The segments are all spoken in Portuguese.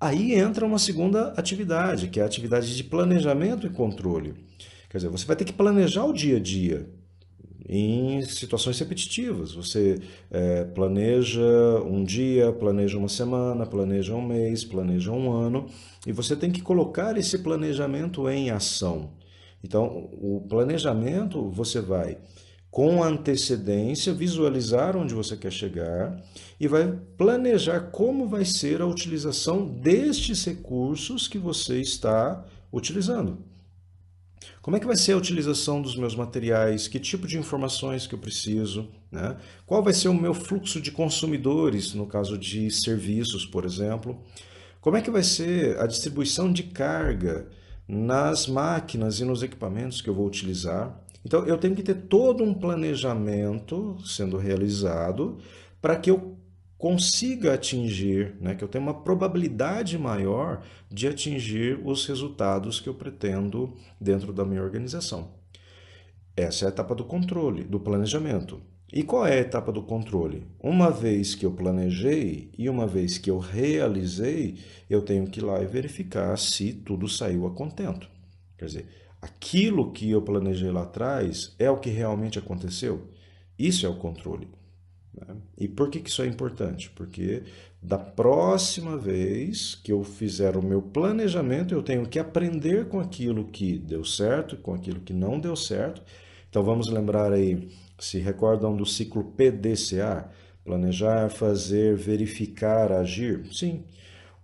Aí entra uma segunda atividade, que é a atividade de planejamento e controle. Quer dizer, você vai ter que planejar o dia a dia em situações repetitivas. Você planeja um dia, planeja uma semana, planeja um mês, planeja um ano, e você tem que colocar esse planejamento em ação. Então, o planejamento você vai, com antecedência, visualizar onde você quer chegar e vai planejar como vai ser a utilização destes recursos que você está utilizando. Como é que vai ser a utilização dos meus materiais? Que tipo de informações que eu preciso? Né? Qual vai ser o meu fluxo de consumidores, no caso de serviços, por exemplo? Como é que vai ser a distribuição de carga nas máquinas e nos equipamentos que eu vou utilizar? Então, eu tenho que ter todo um planejamento sendo realizado para que eu consiga atingir, né, que eu tenha uma probabilidade maior de atingir os resultados que eu pretendo dentro da minha organização. Essa é a etapa do controle, do planejamento. E qual é a etapa do controle? Uma vez que eu planejei e uma vez que eu realizei, eu tenho que ir lá e verificar se tudo saiu a contento. Quer dizer, aquilo que eu planejei lá atrás é o que realmente aconteceu? Isso é o controle. Né? E por que isso é importante? Porque da próxima vez que eu fizer o meu planejamento, eu tenho que aprender com aquilo que deu certo, com aquilo que não deu certo. Então vamos lembrar aí, se recordam do ciclo PDCA? Planejar, fazer, verificar, agir? Sim.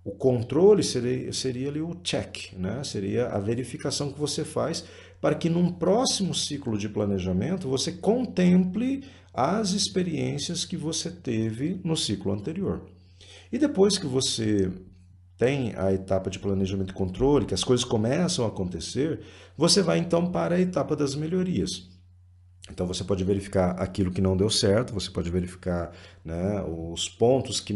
O controle seria ali o check, né? Seria a verificação que você faz para que num próximo ciclo de planejamento você contemple as experiências que você teve no ciclo anterior. E depois que você tem a etapa de planejamento e controle, que as coisas começam a acontecer, você vai então para a etapa das melhorias. Então você pode verificar aquilo que não deu certo, você pode verificar, né, os pontos que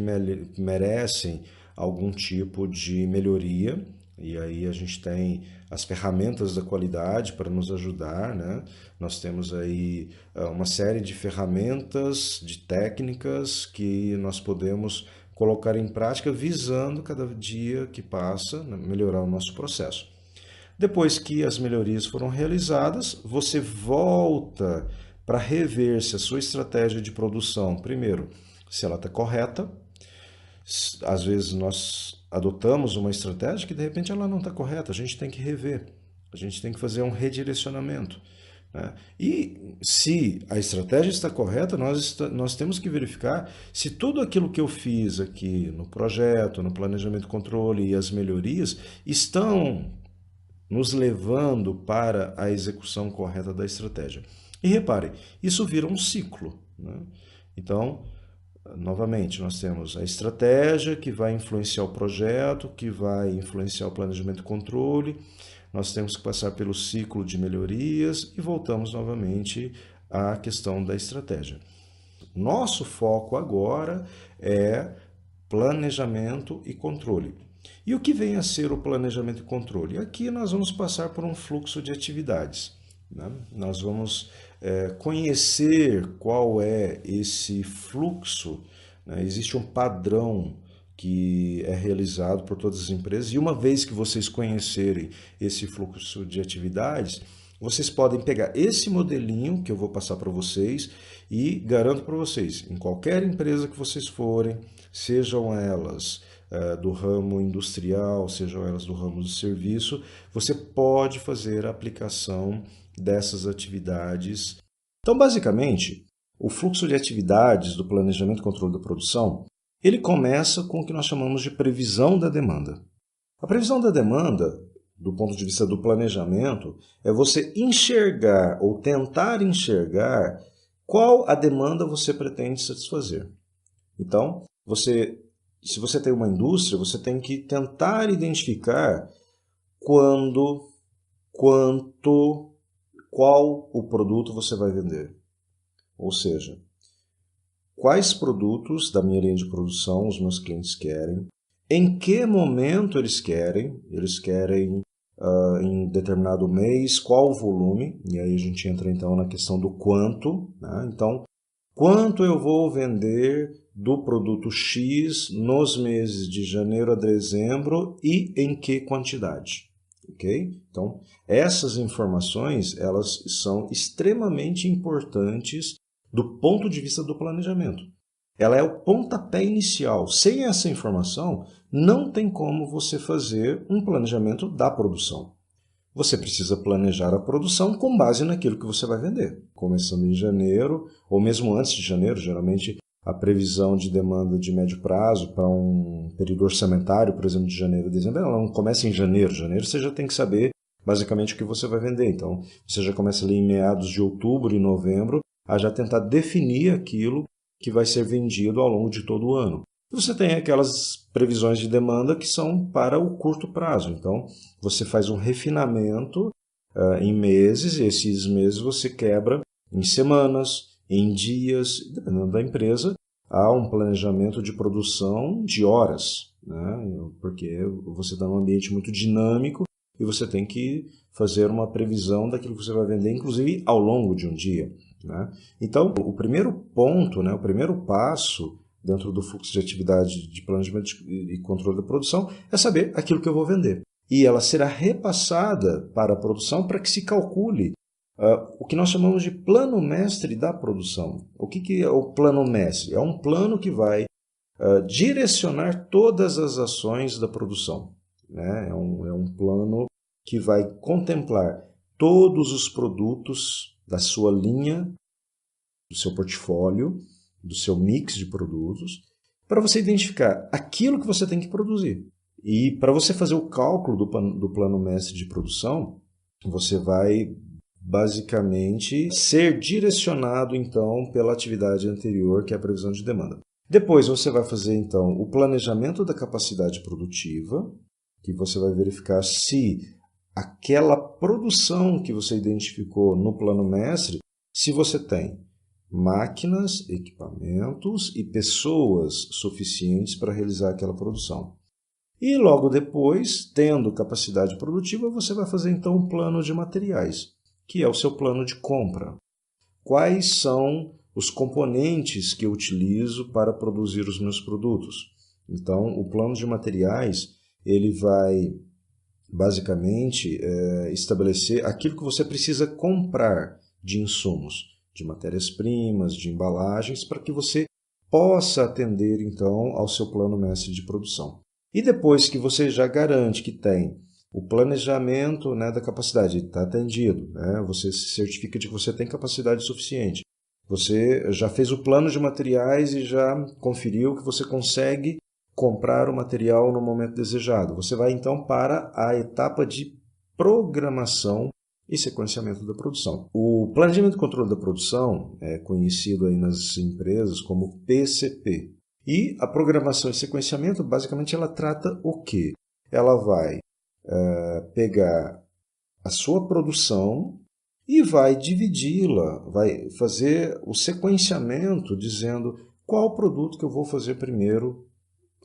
merecem algum tipo de melhoria. E aí a gente tem as ferramentas da qualidade para nos ajudar, né? Nós temos aí uma série de ferramentas, de técnicas que nós podemos colocar em prática visando cada dia que passa, né, melhorar o nosso processo. Depois que as melhorias foram realizadas, você volta para rever se a sua estratégia de produção, primeiro, se ela está correta. Às vezes nós adotamos uma estratégia que de repente ela não está correta, a gente tem que rever, a gente tem que fazer um redirecionamento. Né? E se a estratégia está correta, nós temos que verificar se tudo aquilo que eu fiz aqui no projeto, no planejamento e controle e as melhorias estão nos levando para a execução correta da estratégia. E repare, isso vira um ciclo. Né? Então, novamente, nós temos a estratégia que vai influenciar o projeto, que vai influenciar o planejamento e controle, nós temos que passar pelo ciclo de melhorias e voltamos novamente à questão da estratégia. Nosso foco agora é planejamento e controle. E o que vem a ser o planejamento e controle? Aqui nós vamos passar por um fluxo de atividades. Né? Nós vamos conhecer qual é esse fluxo. Né? Existe um padrão que é realizado por todas as empresas, e uma vez que vocês conhecerem esse fluxo de atividades, vocês podem pegar esse modelinho que eu vou passar para vocês e garanto para vocês, em qualquer empresa que vocês forem, sejam elas do ramo industrial, sejam elas do ramo do serviço, você pode fazer a aplicação dessas atividades. Então, basicamente, o fluxo de atividades do planejamento e controle da produção, ele começa com o que nós chamamos de previsão da demanda. A previsão da demanda, do ponto de vista do planejamento, é você enxergar ou tentar enxergar qual a demanda você pretende satisfazer. Então, se você tem uma indústria, você tem que tentar identificar quando, quanto, qual o produto você vai vender. Ou seja, quais produtos da minha linha de produção os meus clientes querem, em que momento eles querem em determinado mês, qual o volume, e aí a gente entra então na questão do quanto. Né? Então, quanto eu vou vender do produto X nos meses de janeiro a dezembro e em que quantidade. Ok? Então, essas informações, elas são extremamente importantes do ponto de vista do planejamento. Ela é o pontapé inicial. Sem essa informação, não tem como você fazer um planejamento da produção. Você precisa planejar a produção com base naquilo que você vai vender. Começando em janeiro, ou mesmo antes de janeiro, geralmente a previsão de demanda de médio prazo para um período orçamentário, por exemplo, de janeiro a dezembro, ela não começa em janeiro. Janeiro você já tem que saber basicamente o que você vai vender. Então, você já começa ali em meados de outubro e novembro a já tentar definir aquilo que vai ser vendido ao longo de todo o ano. Você tem aquelas previsões de demanda que são para o curto prazo. Então, você faz um refinamento em meses, e esses meses você quebra em semanas, em dias, dependendo da empresa, há um planejamento de produção de horas, né? Porque você está num ambiente muito dinâmico e você tem que fazer uma previsão daquilo que você vai vender, inclusive ao longo de um dia, né? Então, o primeiro ponto, né, o primeiro passo dentro do fluxo de atividade de planejamento e controle da produção é saber aquilo que eu vou vender. E ela será repassada para a produção para que se calcule o que nós chamamos de plano mestre da produção. O que é o plano mestre? É um plano que vai direcionar todas as ações da produção, né? É um plano que vai contemplar todos os produtos da sua linha, do seu portfólio, do seu mix de produtos, para você identificar aquilo que você tem que produzir. E para você fazer o cálculo do plano mestre de produção, você vai basicamente ser direcionado então pela atividade anterior, que é a previsão de demanda. Depois você vai fazer então o planejamento da capacidade produtiva, que você vai verificar se aquela produção que você identificou no plano mestre, se você tem máquinas, equipamentos e pessoas suficientes para realizar aquela produção. E logo depois, tendo capacidade produtiva, você vai fazer então um plano de materiais, que é o seu plano de compra. Quais são os componentes que eu utilizo para produzir os meus produtos? Então, o plano de materiais, ele vai basicamente estabelecer aquilo que você precisa comprar de insumos, de matérias-primas, de embalagens, para que você possa atender, então, ao seu plano mestre de produção. E depois que você já garante que tem o planejamento, né, da capacidade, está atendido, né, você se certifica de que você tem capacidade suficiente. Você já fez o plano de materiais e já conferiu que você consegue comprar o material no momento desejado. Você vai, então, para a etapa de programação e sequenciamento da produção. O planejamento e controle da produção é conhecido aí nas empresas como PCP. E a programação e sequenciamento, basicamente, ela trata o quê? Ela vai pegar a sua produção e vai dividi-la, vai fazer o sequenciamento dizendo qual produto que eu vou fazer primeiro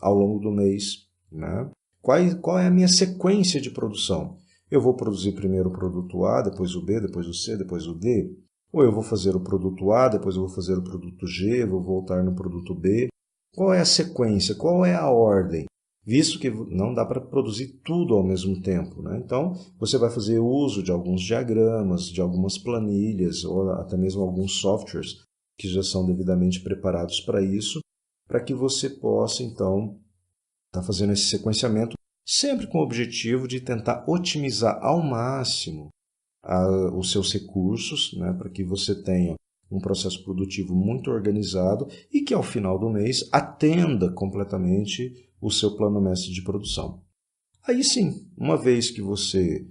ao longo do mês, né? Qual é a minha sequência de produção? Eu vou produzir primeiro o produto A, depois o B, depois o C, depois o D? Ou eu vou fazer o produto A, depois eu vou fazer o produto G, vou voltar no produto B? Qual é a sequência? Qual é a ordem? Visto que não dá para produzir tudo ao mesmo tempo, né? Então, você vai fazer uso de alguns diagramas, de algumas planilhas, ou até mesmo alguns softwares que já são devidamente preparados para isso, para que você possa, então, estar fazendo esse sequenciamento, sempre com o objetivo de tentar otimizar ao máximo os seus recursos, né, para que você tenha um processo produtivo muito organizado e que, ao final do mês, atenda completamente o seu plano mestre de produção. Aí sim, uma vez que você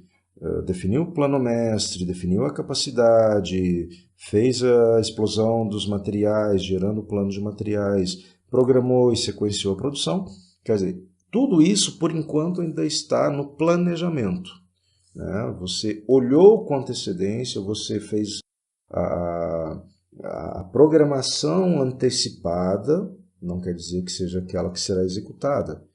definiu o plano mestre, definiu a capacidade, fez a explosão dos materiais, gerando o plano de materiais, programou e sequenciou a produção, quer dizer, tudo isso, por enquanto, ainda está no planejamento, né? Você olhou com antecedência, você fez a programação antecipada, não quer dizer que seja aquela que será executada.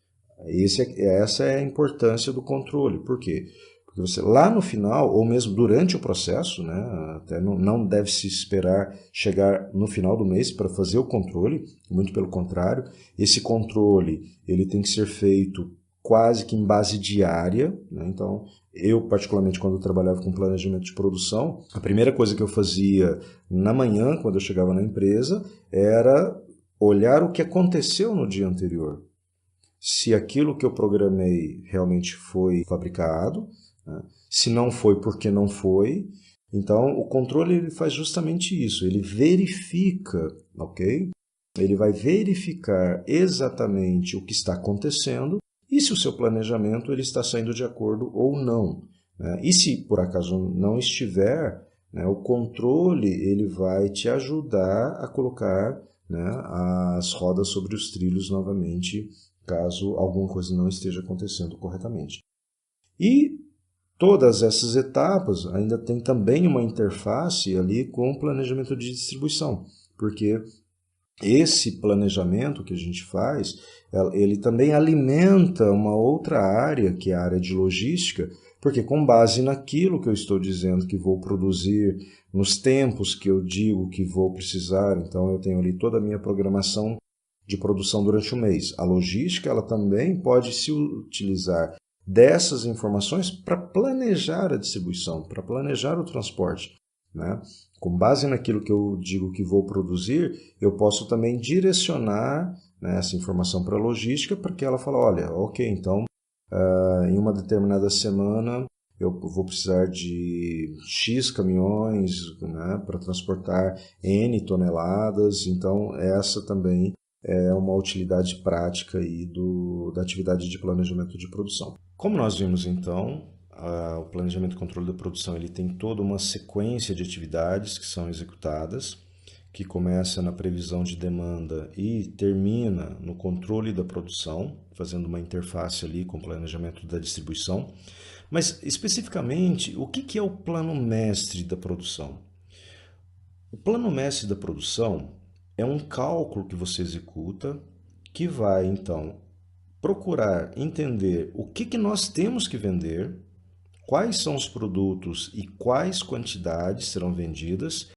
Essa é a importância do controle. Por quê? Porque você lá no final, ou mesmo durante o processo, né, até não deve se esperar chegar no final do mês para fazer o controle, muito pelo contrário, esse controle ele tem que ser feito quase que em base diária, né? Então, eu particularmente quando eu trabalhava com planejamento de produção, a primeira coisa que eu fazia na manhã, quando eu chegava na empresa, era olhar o que aconteceu no dia anterior. Se aquilo que eu programei realmente foi fabricado, né? Se não foi, porque não foi. Então, o controle ele faz justamente isso, ele verifica, ok? Ele vai verificar exatamente o que está acontecendo e se o seu planejamento ele está saindo de acordo ou não, né? E se por acaso não estiver, né, o controle ele vai te ajudar a colocar, né, as rodas sobre os trilhos novamente, caso alguma coisa não esteja acontecendo corretamente. E todas essas etapas ainda tem também uma interface ali com o planejamento de distribuição, porque esse planejamento que a gente faz, ele também alimenta uma outra área, que é a área de logística, porque com base naquilo que eu estou dizendo que vou produzir, nos tempos que eu digo que vou precisar, então eu tenho ali toda a minha programação de produção durante o mês. A logística, ela também pode se utilizar dessas informações para planejar a distribuição, para planejar o transporte, né? Com base naquilo que eu digo que vou produzir, eu posso também direcionar, né, essa informação para a logística para que ela fale, olha, ok, então em uma determinada semana eu vou precisar de X caminhões, né, para transportar N toneladas, então essa também é uma utilidade prática aí da atividade de planejamento de produção. Como nós vimos então, o planejamento e controle da produção ele tem toda uma sequência de atividades que são executadas, que começa na previsão de demanda e termina no controle da produção, fazendo uma interface ali com o planejamento da distribuição. Mas especificamente, o que é o plano mestre da produção? O plano mestre da produção é um cálculo que você executa que vai então procurar entender o que nós temos que vender, quais são os produtos e quais quantidades serão vendidas